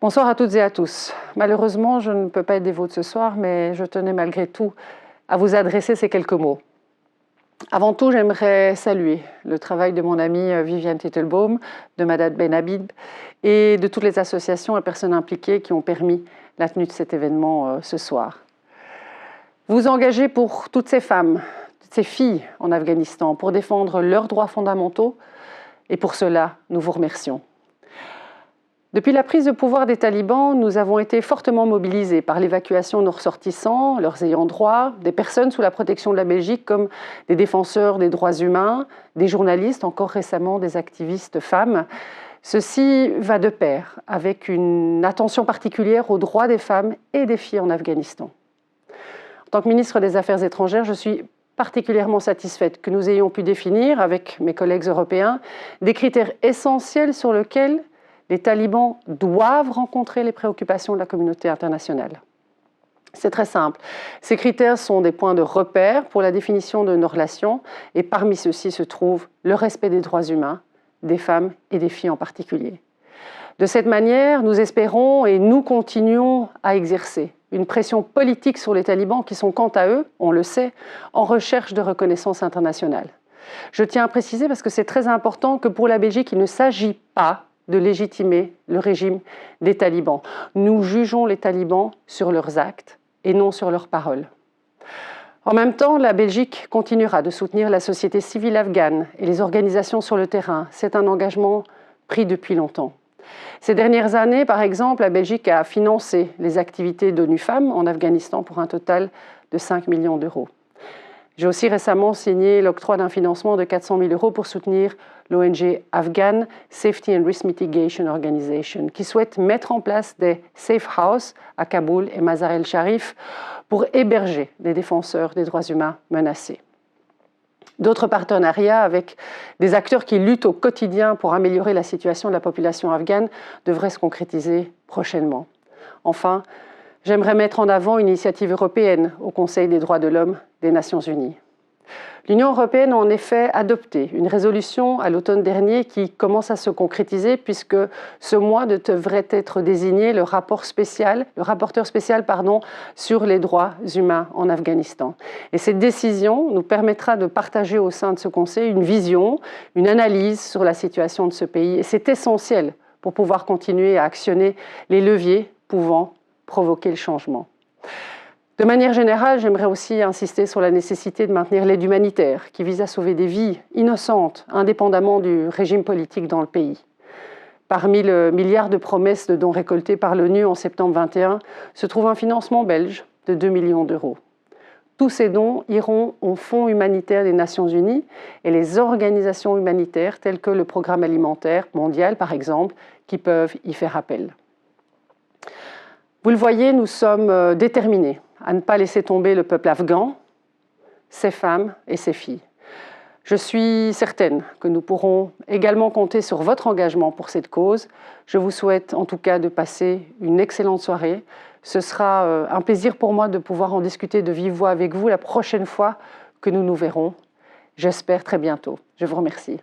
Bonsoir à toutes et à tous. Malheureusement, je ne peux pas être des vôtres ce soir, mais je tenais malgré tout à vous adresser ces quelques mots. Avant tout, j'aimerais saluer le travail de mon amie Viviane Tettelbaum, de Madad Benhabib et de toutes les associations et personnes impliquées qui ont permis la tenue de cet événement ce soir. Vous engagez pour toutes ces femmes, toutes ces filles en Afghanistan, pour défendre leurs droits fondamentaux, et pour cela, nous vous remercions. Depuis la prise de pouvoir des talibans, nous avons été fortement mobilisés par l'évacuation de nos ressortissants, leurs ayants droit, des personnes sous la protection de la Belgique comme des défenseurs des droits humains, des journalistes, encore récemment des activistes femmes. Ceci va de pair avec une attention particulière aux droits des femmes et des filles en Afghanistan. En tant que ministre des Affaires étrangères, je suis particulièrement satisfaite que nous ayons pu définir, avec mes collègues européens, des critères essentiels sur lesquels les talibans doivent rencontrer les préoccupations de la communauté internationale. C'est très simple. Ces critères sont des points de repère pour la définition de nos relations et parmi ceux-ci se trouve le respect des droits humains, des femmes et des filles en particulier. De cette manière, nous espérons et nous continuons à exercer une pression politique sur les talibans qui sont quant à eux, on le sait, en recherche de reconnaissance internationale. Je tiens à préciser parce que c'est très important que pour la Belgique, il ne s'agit pas de légitimer le régime des talibans. Nous jugeons les talibans sur leurs actes et non sur leurs paroles. En même temps, la Belgique continuera de soutenir la société civile afghane et les organisations sur le terrain. C'est un engagement pris depuis longtemps. Ces dernières années, par exemple, la Belgique a financé les activités d'ONU Femmes en Afghanistan pour un total de 5 millions d'euros. J'ai aussi récemment signé l'octroi d'un financement de 400 000 euros pour soutenir l'ONG Afghan Safety and Risk Mitigation Organization, qui souhaite mettre en place des safe houses à Kaboul et Mazar-e-Sharif pour héberger des défenseurs des droits humains menacés. D'autres partenariats avec des acteurs qui luttent au quotidien pour améliorer la situation de la population afghane devraient se concrétiser prochainement. Enfin, j'aimerais mettre en avant une initiative européenne au Conseil des droits de l'homme des Nations Unies. L'Union européenne a en effet adopté une résolution à l'automne dernier qui commence à se concrétiser puisque ce mois devrait être désigné le rapporteur spécial sur les droits humains en Afghanistan. Et cette décision nous permettra de partager au sein de ce Conseil une vision, une analyse sur la situation de ce pays. Et c'est essentiel pour pouvoir continuer à actionner les leviers pouvant provoquer le changement. De manière générale, j'aimerais aussi insister sur la nécessité de maintenir l'aide humanitaire qui vise à sauver des vies innocentes, indépendamment du régime politique dans le pays. Parmi le milliard de promesses de dons récoltés par l'ONU en septembre 2021, se trouve un financement belge de 2 millions d'euros. Tous ces dons iront au Fonds humanitaire des Nations Unies et les organisations humanitaires telles que le Programme alimentaire mondial, par exemple, qui peuvent y faire appel. Vous le voyez, nous sommes déterminés à ne pas laisser tomber le peuple afghan, ses femmes et ses filles. Je suis certaine que nous pourrons également compter sur votre engagement pour cette cause. Je vous souhaite en tout cas de passer une excellente soirée. Ce sera un plaisir pour moi de pouvoir en discuter de vive voix avec vous la prochaine fois que nous nous verrons. J'espère très bientôt. Je vous remercie.